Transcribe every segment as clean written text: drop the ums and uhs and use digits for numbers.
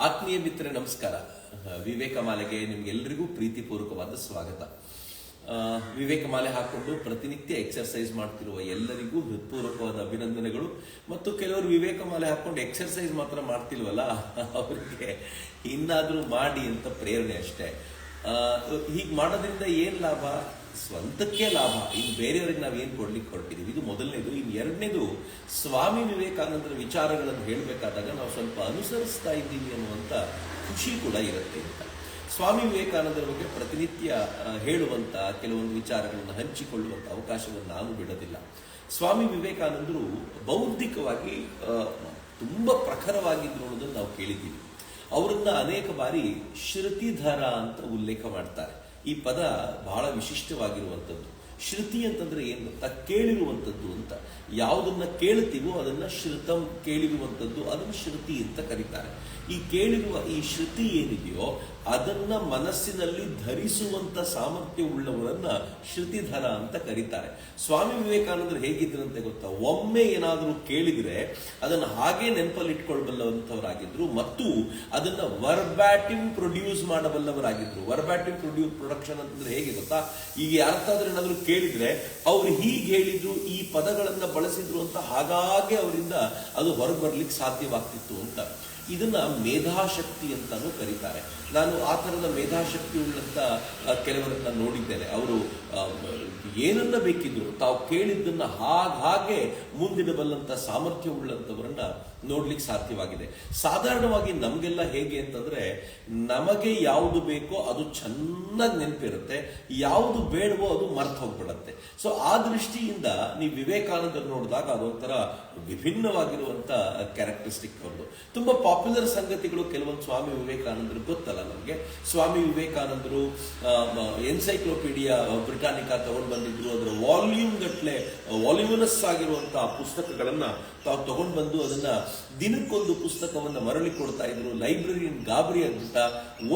ಆತ್ಮೀಯ ಮಿತ್ರರೇ ನಮಸ್ಕಾರ. ವಿವೇಕಮಾಲೆಗೆ ನಿಮ್ಗೆಲ್ರಿಗೂ ಪ್ರೀತಿಪೂರ್ವಕವಾದ ಸ್ವಾಗತ. ವಿವೇಕಮಾಲೆ ಹಾಕೊಂಡು ಪ್ರತಿನಿತ್ಯ ಎಕ್ಸರ್ಸೈಸ್ ಮಾಡ್ತಿರುವ ಎಲ್ಲರಿಗೂ ಹೃತ್ಪೂರ್ವಕವಾದ ಅಭಿನಂದನೆಗಳು. ಮತ್ತು ಕೆಲವರು ವಿವೇಕಮಾಲೆ ಹಾಕೊಂಡು ಎಕ್ಸರ್ಸೈಸ್ ಮಾತ್ರ ಮಾಡ್ತಿಲ್ವಲ್ಲ, ಅವರಿಗೆ ಇನ್ನಾದ್ರೂ ಮಾಡಿ ಅಂತ ಪ್ರೇರಣೆ ಅಷ್ಟೇ. ಹೀಗೆ ಮಾಡೋದ್ರಿಂದ ಏನ್ ಲಾಭ? ಸ್ವಂತಕ್ಕೆ ಲಾಭ. ಇನ್ನು ಬೇರೆಯವರಿಗೆ ನಾವೇನು ಕೊಡ್ಲಿಕ್ಕೆ ಹೊರಟಿದ್ದೀವಿ, ಇದು ಮೊದಲನೇದು. ಇನ್ನು ಎರಡನೇದು, ಸ್ವಾಮಿ ವಿವೇಕಾನಂದರ ವಿಚಾರಗಳನ್ನು ಹೇಳಬೇಕಾದಾಗ ನಾವು ಸ್ವಲ್ಪ ಅನುಸರಿಸ್ತಾ ಇದ್ದೀವಿ ಅನ್ನುವಂಥ ಖುಷಿ ಕೂಡ ಇರುತ್ತೆ ಅಂತ. ಸ್ವಾಮಿ ವಿವೇಕಾನಂದರ ಬಗ್ಗೆ ಪ್ರತಿನಿತ್ಯ ಹೇಳುವಂಥ ಕೆಲವೊಂದು ವಿಚಾರಗಳನ್ನು ಹಂಚಿಕೊಳ್ಳುವಂಥ ಅವಕಾಶವನ್ನು ನಾನು ಬಿಡೋದಿಲ್ಲ. ಸ್ವಾಮಿ ವಿವೇಕಾನಂದರು ಬೌದ್ಧಿಕವಾಗಿ ತುಂಬ ಪ್ರಖರವಾಗಿದ್ರು ಅನ್ನೋದನ್ನು ನಾವು ಕೇಳಿದ್ದೀವಿ. ಅವರನ್ನ ಅನೇಕ ಬಾರಿ ಶ್ರುತಿಧರ ಅಂತ ಉಲ್ಲೇಖ ಮಾಡ್ತಾರೆ. ಈ ಪದ ಬಹಳ ವಿಶಿಷ್ಟವಾಗಿರುವಂಥದ್ದು. ಶ್ರುತಿ ಅಂತಂದ್ರೆ ಏನು ಗೊತ್ತಾ? ಕೇಳಿರುವಂಥದ್ದು ಅಂತ. ಯಾವುದನ್ನ ಕೇಳ್ತೀವೋ ಅದನ್ನ ಶ್ರುತಂ, ಕೇಳಿರುವಂಥದ್ದು, ಅದನ್ನು ಶ್ರುತಿ ಅಂತ ಕರೀತಾರೆ. ಈ ಕೇಳಿರುವ ಈ ಶ್ರುತಿ ಏನಿದೆಯೋ ಅದನ್ನ ಮನಸ್ಸಿನಲ್ಲಿ ಧರಿಸುವಂತ ಸಾಮರ್ಥ್ಯ ಉಳ್ಳವರನ್ನ ಶ್ರುತಿಧರ ಅಂತ ಕರೀತಾರೆ. ಸ್ವಾಮಿ ವಿವೇಕಾನಂದರು ಹೇಗಿದ್ರಂತೆ ಗೊತ್ತಾ? ಒಮ್ಮೆ ಏನಾದರೂ ಕೇಳಿದ್ರೆ ಅದನ್ನು ಹಾಗೆ ನೆನಪಲ್ಲಿ ಇಟ್ಕೊಳ್ಬಲ್ಲವಂಥವರಾಗಿದ್ರು ಮತ್ತು ಅದನ್ನ ವರ್ಬ್ಯಾಟಿಮ್ ಪ್ರೊಡ್ಯೂಸ್ ಮಾಡಬಲ್ಲವರಾಗಿದ್ರು. ವರ್ಬ್ಯಾಟಿಮ್ ಪ್ರೊಡಕ್ಷನ್ ಅಂತಂದ್ರೆ ಹೇಗೆ ಗೊತ್ತಾ? ಈಗ ಯಾರ್ತಾದ್ರೂ ಏನಾದರೂ ಕೇಳಿದ್ರೆ ಅವ್ರು ಹೀಗೆ ಹೇಳಿದ್ರು, ಈ ಪದಗಳನ್ನ ಬಳಸಿದ್ರು ಅಂತ ಹಾಗಾಗಿ ಅವರಿಂದ ಅದು ಹೊರಗೆ ಬರ್ಲಿಕ್ಕೆ ಸಾಧ್ಯವಾಗ್ತಿತ್ತು ಅಂತ. ಇದನ್ನ ಮೇಧಾಶಕ್ತಿ ಅಂತಾನು ಕರೀತಾರೆ. ನಾನು ಆ ಥರದ ಮೇಧಾಶಕ್ತಿ ಉಳ್ಳಂತ ಕೆಲವರನ್ನ ನೋಡಿದ್ದೇನೆ. ಅವರು ಏನನ್ನ ಬೇಕಿದ್ರು ತಾವು ಕೇಳಿದ್ದನ್ನ ಹಾಗೆ ಮುಂದಿಡಬಲ್ಲಂತ ಸಾಮರ್ಥ್ಯ ಉಳ್ಳಂತವರನ್ನ ನೋಡ್ಲಿಕ್ಕೆ ಸಾಧ್ಯವಾಗಿದೆ. ಸಾಧಾರಣವಾಗಿ ನಮಗೆಲ್ಲ ಹೇಗೆ ಅಂತಂದ್ರೆ, ನಮಗೆ ಯಾವುದು ಬೇಕೋ ಅದು ಚೆನ್ನಾಗಿ ನೆನಪಿರುತ್ತೆ, ಯಾವುದು ಬೇಡವೋ ಅದು ಮರ್ತು ಹೋಗ್ಬಿಡತ್ತೆ. ಸೊ ಆ ದೃಷ್ಟಿಯಿಂದ ನೀವು ವಿವೇಕಾನಂದರು ನೋಡಿದಾಗ ಅದೊಂಥರ ವಿಭಿನ್ನವಾಗಿರುವಂತ ಕ್ಯಾರೆಕ್ಟರಿಸ್ಟಿಕ್ ಅವ್ರದ್ದು. ತುಂಬಾ ಪಾಪ್ಯುಲರ್ ಸಂಗತಿಗಳು ಕೆಲವೊಂದು ಸ್ವಾಮಿ ವಿವೇಕಾನಂದರು ಗೊತ್ತಲ್ಲ ನಮಗೆ. ಸ್ವಾಮಿ ವಿವೇಕಾನಂದರು ಎನ್ಸೈಕ್ಲೋಪೀಡಿಯಾ ಬ್ರಿಟಾನಿಕಾ ತಗೊಂಡು ಬಂದಿದ್ರು. ಅದರ ವಾಲ್ಯೂಮಿನಸ್ ಆಗಿರುವಂತಹ ಪುಸ್ತಕಗಳನ್ನ ತಾವು ತಗೊಂಡು ಬಂದು ಅದನ್ನ ದಿನಕ್ಕೊಂದು ಪುಸ್ತಕವನ್ನ ಮರಳಿ ಕೊಡ್ತಾ ಇದ್ರು. ಲೈಬ್ರರಿಯನ್ ಗಾಬರಿ ಆಗ್ಬಿಟ್ಟ.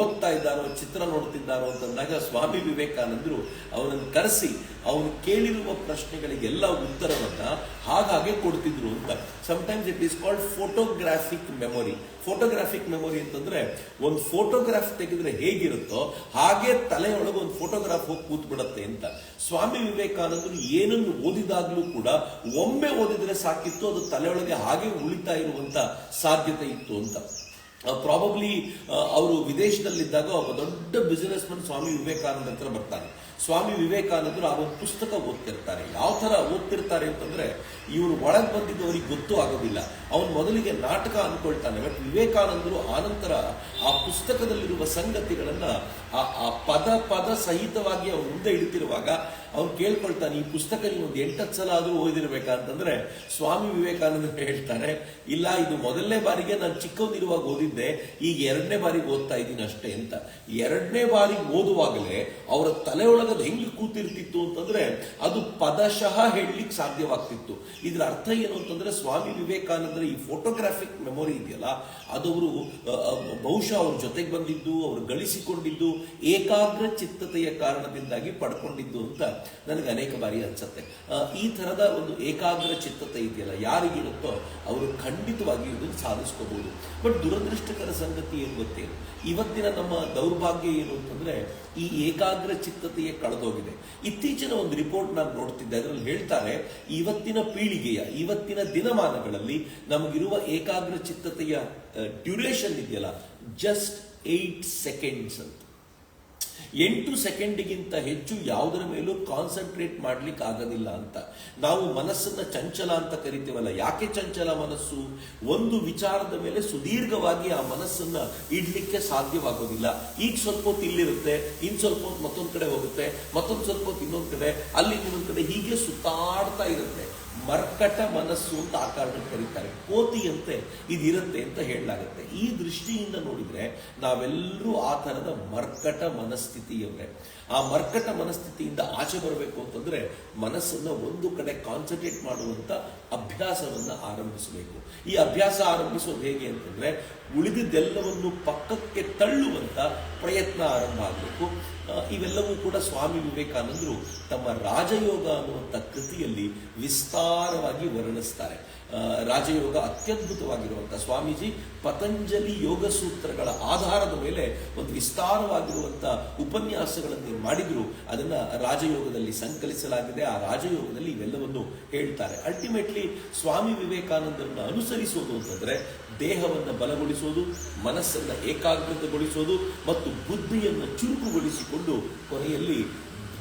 ಓದ್ತಾ ಇದ್ದಾರೋ, ಚಿತ್ರ ನೋಡ್ತಿದ್ದಾರೋ ಅಂತಂದಾಗ ಸ್ವಾಮಿ ವಿವೇಕಾನಂದರು ಅವನನ್ನು ಕರೆಸಿ ಅವನು ಕೇಳಿರುವ ಪ್ರಶ್ನೆಗಳಿಗೆಲ್ಲ ಉತ್ತರವನ್ನ ಹಾಗೆ ಕೊಡ್ತಿದ್ರು ಅಂತ. Sometimes it is called photographic memory. Photographic memory ಅಂತಂದ್ರೆ ಒಂದು ಫೋಟೋಗ್ರಾಫ್ ತೆಗೆದ್ರೆ ಹೇಗಿರುತ್ತೋ ಹಾಗೆ ತಲೆಯೊಳಗೆ ಒಂದು ಫೋಟೋಗ್ರಾಫ್ ಹೋಗಿ ಕೂತ್ ಬಿಡತ್ತೆ ಅಂತ. ಸ್ವಾಮಿ ವಿವೇಕಾನಂದರು ಏನನ್ನು ಓದಿದಾಗ್ಲೂ ಕೂಡ ಒಮ್ಮೆ ಓದಿದ್ರೆ ಸಾಕಿತ್ತು, ಅದು ತಲೆಯೊಳಗೆ ಹಾಗೆ ಉಳಿತಾ ಇರುವಂತ ಸಾಧ್ಯತೆ ಇತ್ತು ಅಂತ. ಪ್ರಾಬಬ್ಲಿ ಅವರು ವಿದೇಶದಲ್ಲಿದ್ದಾಗ ಒಬ್ಬ ದೊಡ್ಡ ಬಿಸಿನೆಸ್ ಮನ್ ಸ್ವಾಮಿ ವಿವೇಕಾನಂದ ಹತ್ರ ಬರ್ತಾನೆ. ಸ್ವಾಮಿ ವಿವೇಕಾನಂದರು ಆ ಒಂದು ಪುಸ್ತಕ ಓದ್ತಿರ್ತಾರೆ. ಯಾವ ತರ ಓದ್ತಿರ್ತಾರೆ ಅಂತಂದ್ರೆ, ಇವನು ಒಳಗೆ ಬಂದಿದ್ದು ಅವರಿಗೆ ಗೊತ್ತೂ ಆಗೋದಿಲ್ಲ. ಅವನು ಮೊದಲಿಗೆ ನಾಟಕ ಅನ್ಕೊಳ್ತಾನೆ. ಬಟ್ ವಿವೇಕಾನಂದರು ಆನಂತರ ಆ ಪುಸ್ತಕದಲ್ಲಿರುವ ಸಂಗತಿಗಳನ್ನ ಆ ಪದ ಸಹಿತವಾಗಿ ಅವನು ಮುಂದೆ ಇಡ್ತಿರುವಾಗ ಅವ್ನು ಕೇಳ್ಕೊಳ್ತಾನೆ, ಈ ಪುಸ್ತಕ ನೀವು ಒಂದು 8-10 ಸಲ ಆದ್ರೂ ಓದಿರ್ಬೇಕಂತಂದ್ರೆ ಸ್ವಾಮಿ ವಿವೇಕಾನಂದರು ಹೇಳ್ತಾರೆ, ಇಲ್ಲ, ಇದು ಮೊದಲನೇ ಬಾರಿಗೆ ನಾನು ಚಿಕ್ಕವನಿರುವಾಗ ಓದಿದ್ದೆ, ಈಗ 2ನೇ ಬಾರಿಗೆ ಓದ್ತಾ ಇದ್ದೀನಿ ಅಷ್ಟೇ ಅಂತ. 2ನೇ ಬಾರಿಗೆ ಓದುವಾಗಲೇ ಅವರ ತಲೆಯೊಳಗದು ಹೆಂಗೆ ಕೂತಿರ್ತಿತ್ತು ಅಂತಂದ್ರೆ ಅದು ಪದಶಃ ಹೇಳಲಿಕ್ಕೆ ಸಾಧ್ಯವಾಗ್ತಿತ್ತು. ಇದ್ರ ಅರ್ಥ ಏನು ಅಂತಂದ್ರೆ, ಸ್ವಾಮಿ ವಿವೇಕಾನಂದರ ಈ ಫೋಟೋಗ್ರಾಫಿಕ್ ಮೆಮೊರಿ ಇದೆಯಲ್ಲ, ಅದವರು ಬಹುಶಃ ಅವ್ರ ಜೊತೆಗೆ ಬಂದಿದ್ದು, ಅವರು ಗಳಿಸಿಕೊಂಡಿದ್ದು ಏಕಾಗ್ರ ಚಿತ್ತತೆಯ ಕಾರಣದಿಂದಾಗಿ ಪಡ್ಕೊಂಡಿದ್ದು ಅಂತ ನನಗೆ ಅನೇಕ ಬಾರಿ ಅನ್ಸುತ್ತೆ. ಈ ತರದ ಒಂದು ಏಕಾಗ್ರ ಚಿತ್ತತೆ ಇದೆಯಲ್ಲ, ಯಾರಿಗಿರುತ್ತೋ ಅವರು ಖಂಡಿತವಾಗಿ ಇದನ್ನು ಸಾಧಿಸ್ಕೋಬಹುದು. ಬಟ್ ದುರದೃಷ್ಟಕರ ಸಂಗತಿ ಏನು ಗೊತ್ತೇನು? ಇವತ್ತಿನ ನಮ್ಮ ದೌರ್ಭಾಗ್ಯ ಏನು ಅಂತಂದ್ರೆ, ಈ ಏಕಾಗ್ರ ಚಿತ್ತತೆಯೇ ಕಳೆದೋಗಿದೆ. ಇತ್ತೀಚಿನ ಒಂದು ರಿಪೋರ್ಟ್ ನಾನು ನೋಡ್ತಿದ್ದೆ. ಅದರಲ್ಲಿ ಹೇಳ್ತಾರೆ, ಇವತ್ತಿನ ಪೀಳಿಗೆಯ ಇವತ್ತಿನ ದಿನಮಾನಗಳಲ್ಲಿ ನಮಗಿರುವ ಏಕಾಗ್ರ ಚಿತ್ತತೆಯ ಡ್ಯೂರೇಷನ್ ಇದೆಯಲ್ಲ, ಜಸ್ಟ್ 8 ಸೆಕೆಂಡ್ಸ್ ಅಂತ. 8 ಸೆಕೆಂಡಿಗಿಂತ ಹೆಚ್ಚು ಯಾವುದರ ಮೇಲೂ ಕಾನ್ಸಂಟ್ರೇಟ್ ಮಾಡ್ಲಿಕ್ಕೆ ಆಗೋದಿಲ್ಲ ಅಂತ. ನಾವು ಮನಸ್ಸನ್ನ ಚಂಚಲ ಅಂತ ಕರಿತೀವಲ್ಲ. ಯಾಕೆ ಚಂಚಲ ಮನಸ್ಸು? ಒಂದು ವಿಚಾರದ ಮೇಲೆ ಸುದೀರ್ಘವಾಗಿ ಆ ಮನಸ್ಸನ್ನ ಇಡ್ಲಿಕ್ಕೆ ಸಾಧ್ಯವಾಗೋದಿಲ್ಲ. ಈಗ ಸ್ವಲ್ಪ ಹೊತ್ತು ಇಲ್ಲಿರುತ್ತೆ, ಇನ್ ಸ್ವಲ್ಪ ಹೊತ್ತು ಮತ್ತೊಂದ್ ಕಡೆ ಹೋಗುತ್ತೆ, ಮತ್ತೊಂದು ಸ್ವಲ್ಪ ಹೊತ್ತು ಇನ್ನೊಂದ್ ಕಡೆ, ಅಲ್ಲಿ ಇನ್ನೊಂದ್ ಕಡೆ, ಹೀಗೆ ಸುತ್ತಾಡ್ತಾ ಇರುತ್ತೆ. ಮರ್ಕಟ ಮನಸ್ಸು ಅಂತ ಆ ಕಾರಣಕ್ಕೆ ಕರೀತಾರೆ. ಕೋತಿಯಂತೆ ಇದಿರುತ್ತೆ ಅಂತ ಹೇಳಲಾಗುತ್ತೆ. ಈ ದೃಷ್ಟಿಯಿಂದ ನೋಡಿದ್ರೆ ನಾವೆಲ್ಲರೂ ಆ ತರದ ಮರ್ಕಟ ಮನಸ್ಥಿತಿಯವರೇ. ಆ ಮರ್ಕಟ ಮನಸ್ಥಿತಿಯಿಂದ ಆಚೆ ಬರಬೇಕು ಅಂತಂದ್ರೆ ಮನಸ್ಸನ್ನ ಒಂದು ಕಡೆ ಕಾನ್ಸಂಟ್ರೇಟ್ ಮಾಡುವಂತ ಅಭ್ಯಾಸವನ್ನ ಆರಂಭಿಸಬೇಕು. ಈ ಅಭ್ಯಾಸ ಆರಂಭಿಸೋದು ಹೇಗೆ ಅಂತಂದ್ರೆ, ಉಳಿದಿದ್ದೆಲ್ಲವನ್ನು ಪಕ್ಕಕ್ಕೆ ತಳ್ಳುವಂತ ಪ್ರಯತ್ನ ಆರಂಭ ಆಗಬೇಕು. ಇವೆಲ್ಲವೂ ಕೂಡ ಸ್ವಾಮಿ ವಿವೇಕಾನಂದರು ತಮ್ಮ ರಾಜಯೋಗ ಅನ್ನುವಂಥ ಕೃತಿಯಲ್ಲಿ ವಿಸ್ತಾರವಾಗಿ ವರ್ಣಿಸ್ತಾರೆ. ರಾಜಯೋಗ ಅತ್ಯದ್ಭುತವಾಗಿರುವಂಥ ಸ್ವಾಮೀಜಿ ಪತಂಜಲಿ ಯೋಗ ಸೂತ್ರಗಳ ಆಧಾರದ ಮೇಲೆ ಒಂದು ವಿಸ್ತಾರವಾಗಿರುವಂಥ ಉಪನ್ಯಾಸಗಳನ್ನು ಮಾಡಿದ್ರು. ಅದನ್ನು ರಾಜಯೋಗದಲ್ಲಿ ಸಂಕಲಿಸಲಾಗಿದೆ. ಆ ರಾಜಯೋಗದಲ್ಲಿ ಇವೆಲ್ಲವನ್ನು ಹೇಳ್ತಾರೆ. ಅಲ್ಟಿಮೇಟ್ಲಿ ಸ್ವಾಮಿ ವಿವೇಕಾನಂದರನ್ನು ಅನುಸರಿಸೋದು ಅಂತಂದರೆ ದೇಹವನ್ನು ಬಲಗೊಳಿಸೋದು, ಮನಸ್ಸನ್ನು ಏಕಾಗ್ರತೆಗೊಳಿಸೋದು ಮತ್ತು ಬುದ್ಧಿಯನ್ನು ಚುರುಕುಗೊಳಿಸಿಕೊಂಡು ಕೊನೆಯಲ್ಲಿ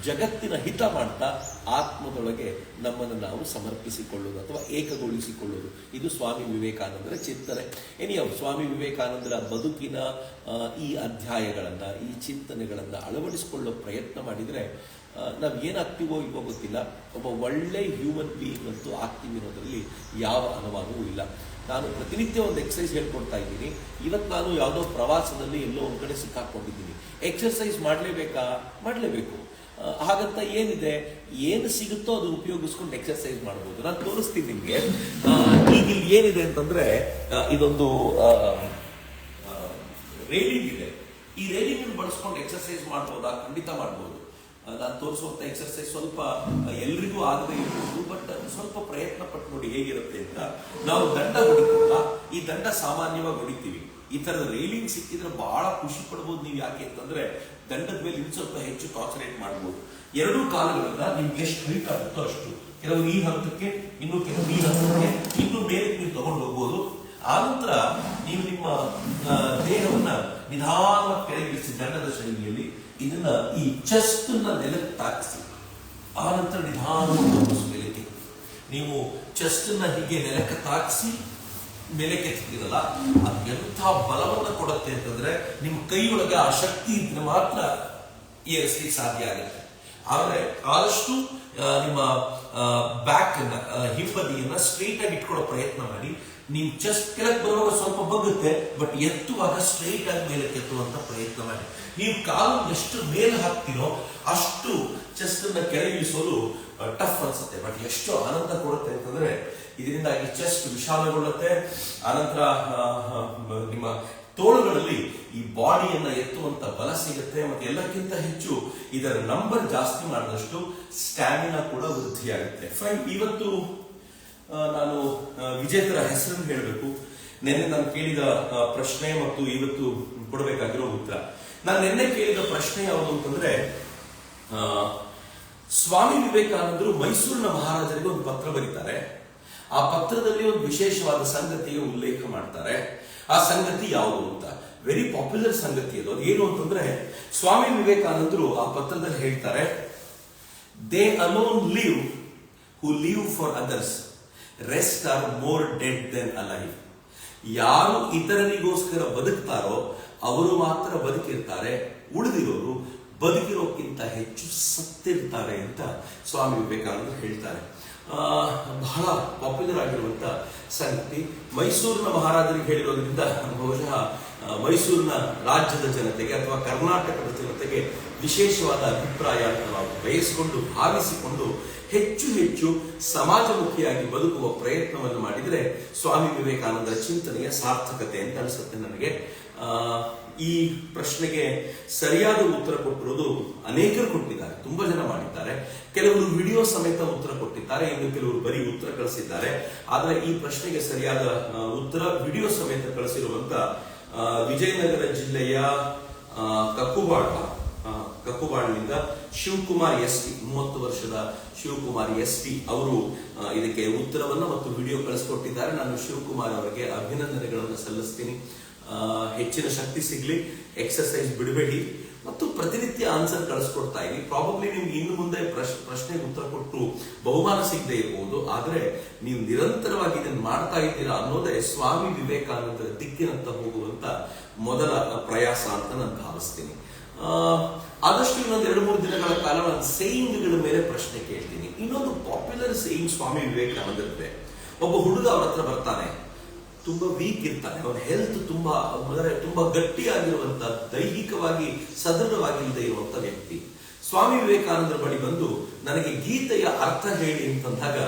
ಜಗತ್ತಿನ ಹಿತ ಮಾಡ್ತಾ ಆತ್ಮದೊಳಗೆ ನಮ್ಮನ್ನು ನಾವು ಸಮರ್ಪಿಸಿಕೊಳ್ಳೋದು ಅಥವಾ ಏಕಗೊಳಿಸಿಕೊಳ್ಳೋದು. ಇದು ಸ್ವಾಮಿ ವಿವೇಕಾನಂದರ ಚಿಂತನೆ. ಸ್ವಾಮಿ ವಿವೇಕಾನಂದರ ಬದುಕಿನ ಈ ಅಧ್ಯಾಯಗಳನ್ನು, ಈ ಚಿಂತನೆಗಳನ್ನು ಅಳವಡಿಸಿಕೊಳ್ಳೋ ಪ್ರಯತ್ನ ಮಾಡಿದರೆ ನಾವು ಏನಾಗ್ತೀವೋ ಇಲ್ವೋ ಗೊತ್ತಿಲ್ಲ, ಒಬ್ಬ ಒಳ್ಳೆ ಹ್ಯೂಮನ್ ಬೀಯಿಂಗ್ ಅಂತೂ ಆಗ್ತೀವಿ ಅನ್ನೋದರಲ್ಲಿ ಯಾವ ಅನುಮಾನವೂ ಇಲ್ಲ. ನಾನು ಪ್ರತಿನಿತ್ಯ ಒಂದು ಎಕ್ಸಸೈಸ್ ಹೇಳ್ಕೊಡ್ತಾ ಇದ್ದೀನಿ. ಇವತ್ತು ನಾನು ಯಾವುದೋ ಪ್ರವಾಸದಲ್ಲಿ ಎಲ್ಲೋ ಒಂದು ಕಡೆ ಸಿಕ್ಕಾಕೊಂಡಿದ್ದೀನಿ. ಎಕ್ಸರ್ಸೈಸ್ ಮಾಡಲೇಬೇಕಾ? ಮಾಡಲೇಬೇಕು. ಹಾಗಂತ ಏನಿದೆ, ಏನು ಸಿಗುತ್ತೋ ಅದನ್ನು ಉಪಯೋಗಿಸ್ಕೊಂಡು ಎಕ್ಸರ್ಸೈಸ್ ಮಾಡ್ಬೋದು. ನಾನು ತೋರಿಸ್ತೀನಿ ನಿಮಗೆ. ಈಗ ಇಲ್ಲಿ ಏನಿದೆ ಅಂತಂದ್ರೆ ಇದೊಂದು ರೈಲಿಂಗ್ ಇದೆ. ಈ ರೈಲಿಂಗ್ ಬಳಸ್ಕೊಂಡು ಎಕ್ಸರ್ಸೈಸ್ ಮಾಡ್ಬೋದಾ? ಖಂಡಿತ ಮಾಡ್ಬೋದು. ನಾನು ತೋರಿಸುವಂತ ಎಕ್ಸರ್ಸೈಸ್ ಸ್ವಲ್ಪ ಎಲ್ರಿಗೂ ಆಗದೆ ಇರ್ಬೋದು, ಬಟ್ ಸ್ವಲ್ಪ ಪ್ರಯತ್ನ ಪಟ್ಟು ನೋಡಿ ಹೇಗಿರುತ್ತೆ ಅಂತ. ನಾವು ದಂಡ ಹೊಡಿತೀವಲ್ಲ, ಈ ದಂಡ ಸಾಮಾನ್ಯವಾಗಿ ಹೊಡಿತೀವಿ. ಈ ತರದ ರೈಲಿಂಗ್ ಸಿಕ್ಕಿದ್ರೆ ಬಹಳ ಖುಷಿ ಪಡ್ಬೋದು ನೀವು. ಯಾಕೆ ಅಂತಂದ್ರೆ ದಂಡದ ಮೇಲೆ ಇನ್ನು ಸ್ವಲ್ಪ ಹೆಚ್ಚು ಕಾನ್ಸಂಟ್ರೇಟ್ ಮಾಡ್ಬೋದು. ಎರಡೂ ಕಾಲುಗಳನ್ನ ನಿಮ್ಗೆ ಎಷ್ಟು ಹೈಟ್ ಆಗುತ್ತೋ ಅಷ್ಟು, ಕೆಲವರು ಈ ಹಂತಕ್ಕೆ, ಇನ್ನು ಕೆಲವರು ಈ ಹಂತಕ್ಕೆ, ಇನ್ನು ಮೇಲೆ ನೀವು ತಗೊಂಡು ಹೋಗ್ಬೋದು. ಆನಂತರ ನೀವು ನಿಮ್ಮ ದೇಹವನ್ನ ನಿಧಾನ ಕೆಳಗಿಳಿಸಿ ದಂಡದ ಶೈಲಿಯಲ್ಲಿ ಇದನ್ನ ಈ ಚೆಸ್ಟ್ ನೆಲಕ್ಕೆ ತಾಕಿಸಿ, ಆನಂತರ ನಿಧಾನ ಮೇಲಕ್ಕೆ ನೀವು ಚೆಸ್ಟ್ ಹೀಗೆ ನೆಲಕ್ಕೆ ತಾಕಿಸಿ ಮೇಲಕ್ಕೆ ಎತ್ತಿರಲ್ಲ, ಅದು ಎಂಥ ಬಲವನ್ನು ಕೊಡುತ್ತೆ ಅಂತಂದ್ರೆ ನಿಮ್ಮ ಕೈಯೊಳಗೆ ಆ ಶಕ್ತಿ ಇದ್ರೆ ಮಾತ್ರ ಏರಿಸಲಿಕ್ಕೆ ಸಾಧ್ಯ ಆಗುತ್ತೆ. ಆದ್ರೆ ಆದಷ್ಟು ನಿಮ್ಮ ಬ್ಯಾಕ್ ಅನ್ನ, ಹಿಂಬದಿಯನ್ನ ಸ್ಟ್ರೈಟ್ ಆಗಿ ಇಟ್ಕೊಳ್ಳೋ ಪ್ರಯತ್ನ ಮಾಡಿ. ನೀವು ಚೆಸ್ಟ್ ಕೆಳಗೆ ಬರುವಾಗ ಸ್ವಲ್ಪ ಬಗ್ಗುತ್ತೆ, ಬಟ್ ಎತ್ತುವಾಗ ಸ್ಟ್ರೈಟ್ ಆಗಿ ಮೇಲೆ ಎತ್ತುವಂತ ಪ್ರಯತ್ನ ಮಾಡಿ. ನೀವು ಕಾಲು ಎಷ್ಟು ಮೇಲೆ ಹಾಕ್ತೀರೋ ಅಷ್ಟು ಚೆಸ್ಟ್ ಅನ್ನ ಕೆಳಗಿಳಿಸೋದು ಟಫ್ ಅನ್ಸುತ್ತೆ, ಬಟ್ ಎಷ್ಟು ಆನಂದ ಕೊಡುತ್ತೆ ಅಂತಂದ್ರೆ ಇದರಿಂದಾಗಿ ಚೆಸ್ಟ್ ವಿಶಾಲಗೊಳ್ಳುತ್ತೆ. ಆನಂತರ ನಿಮ್ಮ ತೋಳುಗಳಲ್ಲಿ ಈ ಬಾಡಿಯನ್ನ ಎತ್ತುವಂತ ಬಲ ಸಿಗುತ್ತೆ. ಮತ್ತೆ ಎಲ್ಲಕ್ಕಿಂತ ಹೆಚ್ಚು ಇದರ ನಂಬರ್ ಜಾಸ್ತಿ ಮಾಡಿದಷ್ಟು ಸ್ಟ್ಯಾಮಿನಾ ಕೂಡ ವೃದ್ಧಿಯಾಗುತ್ತೆ. ಫೈನ್, ಇವತ್ತು ನಾನು ವಿಜೇತರ ಹೆಸರನ್ನು ಹೇಳಬೇಕು. ನಿನ್ನೆ ನಾನು ಕೇಳಿದ ಪ್ರಶ್ನೆ ಮತ್ತು ಇವತ್ತು ಕೊಡಬೇಕಾಗಿರೋ ಉತ್ತರ. ನಾನು ನಿನ್ನೆ ಕೇಳಿದ ಪ್ರಶ್ನೆ ಯಾವುದು ಅಂತಂದ್ರೆ, ಸ್ವಾಮಿ ವಿವೇಕಾನಂದರು ಮೈಸೂರಿನ ಮಹಾರಾಜರಿಗೆ ಒಂದು ಪತ್ರ ಬರೀತಾರೆ. ಆ ಪತ್ರದಲ್ಲಿ ಒಂದು ವಿಶೇಷವಾದ ಸಂಗತಿಯ ಉಲ್ಲೇಖ ಮಾಡ್ತಾರೆ. ಆ ಸಂಗತಿ ಯಾವುದು ಅಂತ, ವೆರಿ ಪಾಪ್ಯುಲರ್ ಸಂಗತಿ ಅದು. ಏನು ಅಂತಂದ್ರೆ, ಸ್ವಾಮಿ ವಿವೇಕಾನಂದರು ಆ ಪತ್ರದಲ್ಲಿ ಹೇಳ್ತಾರೆ, they alone live who live for others, rest are more dead than alive. ಯಾರು ಇತರರಿಗೋಸ್ಕರ ಬದುಕ್ತಾರೋ ಅವರು ಮಾತ್ರ ಬದುಕಿರ್ತಾರೆ, ಉಳಿದಿರೋರು ಬದುಕಿರೋಕ್ಕಿಂತ ಹೆಚ್ಚು ಸತ್ತಿರ್ತಾರೆ ಅಂತ ಸ್ವಾಮಿ ವಿವೇಕಾನಂದರು ಹೇಳ್ತಾರೆ. ಬಹಳ ಪಾಪ್ಯುಲರ್ ಆಗಿರುವಂತ ಸಂಗತಿ. ಮೈಸೂರಿನ ಮಹಾರಾಜರಿಗೆ ಹೇಳಿರೋದ್ರಿಂದ ಬಹುಶಃ ಮೈಸೂರಿನ ರಾಜ್ಯದ ಜನತೆಗೆ ಅಥವಾ ಕರ್ನಾಟಕದ ಜನತೆಗೆ ವಿಶೇಷವಾದ ಅಭಿಪ್ರಾಯ ಅಂತ ನಾವು ಬಯಸಿಕೊಂಡು ಭಾವಿಸಿಕೊಂಡು ಹೆಚ್ಚು ಹೆಚ್ಚು ಸಮಾಜಮುಖಿಯಾಗಿ ಬದುಕುವ ಪ್ರಯತ್ನವನ್ನು ಮಾಡಿದರೆ ಸ್ವಾಮಿ ವಿವೇಕಾನಂದರ ಚಿಂತನೆಯ ಸಾರ್ಥಕತೆ ಅಂತ ಅನಿಸುತ್ತೆ ನನಗೆ. ಈ ಪ್ರಶ್ನೆಗೆ ಸರಿಯಾದ ಉತ್ತರ ಕೊಟ್ಟಿರೋದು ಅನೇಕರು ಕೊಟ್ಟಿದ್ದಾರೆ, ತುಂಬಾ ಜನ ಮಾಡಿದ್ದಾರೆ. ಕೆಲವರು ವಿಡಿಯೋ ಸಮೇತ ಉತ್ತರ ಕೊಟ್ಟಿದ್ದಾರೆ, ಇನ್ನು ಕೆಲವರು ಬರೀ ಉತ್ತರ ಕಳಿಸಿದ್ದಾರೆ. ಆದ್ರೆ ಈ ಪ್ರಶ್ನೆಗೆ ಸರಿಯಾದ ಉತ್ತರ ವಿಡಿಯೋ ಸಮೇತ ಕಳಿಸಿರುವಂತ ವಿಜಯನಗರ ಜಿಲ್ಲೆಯ ಕಕ್ಕುಬಾಳ್ನಿಂದ ಶಿವಕುಮಾರ್ ಎಸ್ ಟಿ, 30 ವರ್ಷದ ಶಿವಕುಮಾರ್ ಎಸ್ ಟಿ ಅವರು ಇದಕ್ಕೆ ಉತ್ತರವನ್ನು ಮತ್ತು ವಿಡಿಯೋ ಕಳಿಸ್ಕೊಟ್ಟಿದ್ದಾರೆ. ನಾನು ಶಿವಕುಮಾರ್ ಅವರಿಗೆ ಅಭಿನಂದನೆಗಳನ್ನು ಸಲ್ಲಿಸ್ತೀನಿ. ಹೆಚ್ಚಿನ ಶಕ್ತಿ ಸಿಗ್ಲಿ, ಎಕ್ಸರ್ಸೈಸ್ ಬಿಡಬೇಡಿ ಮತ್ತು ಪ್ರತಿನಿತ್ಯ ಆನ್ಸರ್ ಕಳಿಸ್ಕೊಡ್ತಾ ಇರಿ. ಪ್ರಾಬಬ್ಲಿ ನಿಮ್ಗೆ ಇನ್ನು ಮುಂದೆ ಪ್ರಶ್ನೆಗೆ ಉತ್ತರ ಕೊಟ್ಟು ಬಹುಮಾನ ಸಿಗದೆ ಇರಬಹುದು, ಆದ್ರೆ ನೀವು ನಿರಂತರವಾಗಿ ಇದನ್ನು ಮಾಡ್ತಾ ಇದ್ದೀರಾ ಅನ್ನೋದೇ ಸ್ವಾಮಿ ವಿವೇಕಾನಂದರ ದಿಕ್ಕಿನಂತ ಹೋಗುವಂತ ಮೊದಲ ಪ್ರಯಾಸ ಅಂತ ನಾನು ಭಾವಿಸ್ತೀನಿ. ಆದಷ್ಟು ಇನ್ನೊಂದು 2-3 ದಿನಗಳ ಕಾಲ ನಾನು ಸೇಯಿಂಗ್ಗಳ ಮೇಲೆ ಪ್ರಶ್ನೆ ಕೇಳ್ತೀನಿ. ಇನ್ನೊಂದು ಪಾಪ್ಯುಲರ್ ಸೇಯಿಂಗ್ ಸ್ವಾಮಿ ವಿವೇಕಾನಂದರಿದೆ. ಒಬ್ಬ ಹುಡುಗ ಅವ್ರ ಹತ್ರ ಬರ್ತಾನೆ, ತುಂಬಾ ವೀಕ್ ಇರ್ತಾನೆ, ಅವನ ಹೆಲ್ತ್ ತುಂಬಾ ಗಟ್ಟಿಯಾಗಿರುವಂತ, ದೈಹಿಕವಾಗಿ ಸದೃಢವಾಗಿಲ್ಲದೆ ಇರುವಂತ ವ್ಯಕ್ತಿ. ಸ್ವಾಮಿ ವಿವೇಕಾನಂದರ ಬಳಿ ಬಂದು ನನಗೆ ಗೀತೆಯ ಅರ್ಥ ಹೇಳಿ ಅಂತಂದಾಗ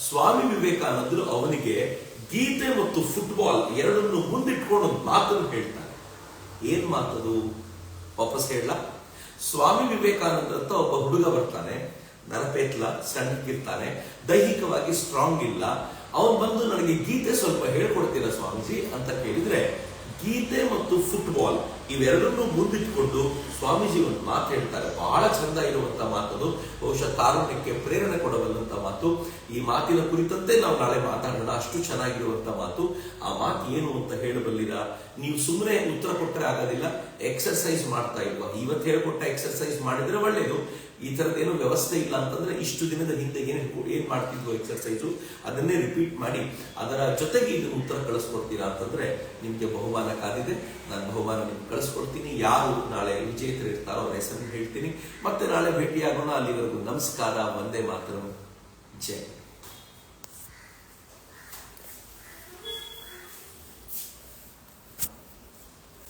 ಸ್ವಾಮಿ ವಿವೇಕಾನಂದರು ಅವನಿಗೆ ಗೀತೆ ಮತ್ತು ಫುಟ್ಬಾಲ್ ಎರಡನ್ನು ಮುಂದಿಟ್ಕೊಂಡು ಒಂದು ಮಾತನ್ನು ಹೇಳ್ತಾರೆ. ಏನ್ ಮಾತದು? ವಾಪಸ್ ಹೇಳಲ್ಲ. ಸ್ವಾಮಿ ವಿವೇಕಾನಂದ ಅಂತ ಒಬ್ಬ ಹುಡುಗ ಬರ್ತಾನೆ, ನರಪೇತ್ಲ, ಸಣ್ಣಕ್ಕಿರ್ತಾನೆ, ದೈಹಿಕವಾಗಿ ಸ್ಟ್ರಾಂಗ್ ಇಲ್ಲ, ಅವನು ಬಂದು ನನಗೆ ಗೀತೆ ಸ್ವಲ್ಪ ಹೇಳ್ಕೊಡ್ತೀರಾ ಸ್ವಾಮೀಜಿ ಅಂತ ಕೇಳಿದ್ರೆ, ಗೀತೆ ಮತ್ತು ಫುಟ್ಬಾಲ್ ಇವೆರಡನ್ನೂ ಮುಂದಿಟ್ಟುಕೊಂಡು ಸ್ವಾಮೀಜಿ ಒಂದು ಮಾತು ಹೇಳ್ತಾರೆ. ಬಹಳ ಚಂದ ಇರುವಂತ ಮಾತದು, ಬಹುಶಃ ತಾರುಣ್ಯಕ್ಕೆ ಪ್ರೇರಣೆ ಕೊಡಬಲ್ಲಂತ ಮಾತು. ಈ ಮಾತಿನ ಕುರಿತಂತೆ ನಾವು ನಾಳೆ ಮಾತಾಡೋಣ. ಅಷ್ಟು ಚೆನ್ನಾಗಿರುವಂತ ಮಾತು. ಆ ಮಾತು ಏನು ಅಂತ ಹೇಳಬಲ್ಲಿರಾ? ನೀವು ಸುಮ್ಮನೆ ಉತ್ತರ ಕೊಟ್ಟರೆ ಆಗೋದಿಲ್ಲ, ಎಕ್ಸರ್ಸೈಸ್ ಮಾಡ್ತಾ ಇಲ್ವಾ? ಇವತ್ತು ಹೇಳ್ಕೊಟ್ಟ ಎಕ್ಸರ್ಸೈಸ್ ಮಾಡಿದ್ರೆ ಒಳ್ಳೇದು. ಈ ತರದೇನು ವ್ಯವಸ್ಥೆ ಇಲ್ಲ ಅಂತಂದ್ರೆ ಇಷ್ಟು ದಿನದ ಹಿಂದೆ ಏನ್ ಮಾಡ್ತಿದ್ವು ಎಕ್ಸರ್ಸೈಸು, ಅದನ್ನೇ ರಿಪೀಟ್ ಮಾಡಿ ಅದರ ಜೊತೆಗೆ ಇದು ಉತ್ತರ ಕಳಿಸ್ಕೊಡ್ತೀರಾ ಅಂತಂದ್ರೆ ನಿಮ್ಗೆ ಬಹುಮಾನ ಕಾದಿದೆ. ನಾನು ಬಹುಮಾನ ನಿಮ್ಗೆ ಕಳಿಸ್ಕೊಡ್ತೀನಿ. ಯಾರು ನಾಳೆ ವಿಜೇತರು ಇರ್ತಾರೋ ಅವ್ರ ಹೆಸರನ್ನು ಹೇಳ್ತೀನಿ. ಮತ್ತೆ ನಾಳೆ ಭೇಟಿಯಾಗೋಣ. ಅಲ್ಲಿವರೆಗೂ ನಮಸ್ಕಾರ. ವಂದೇ ಮಾತರಂ. ಜೈ.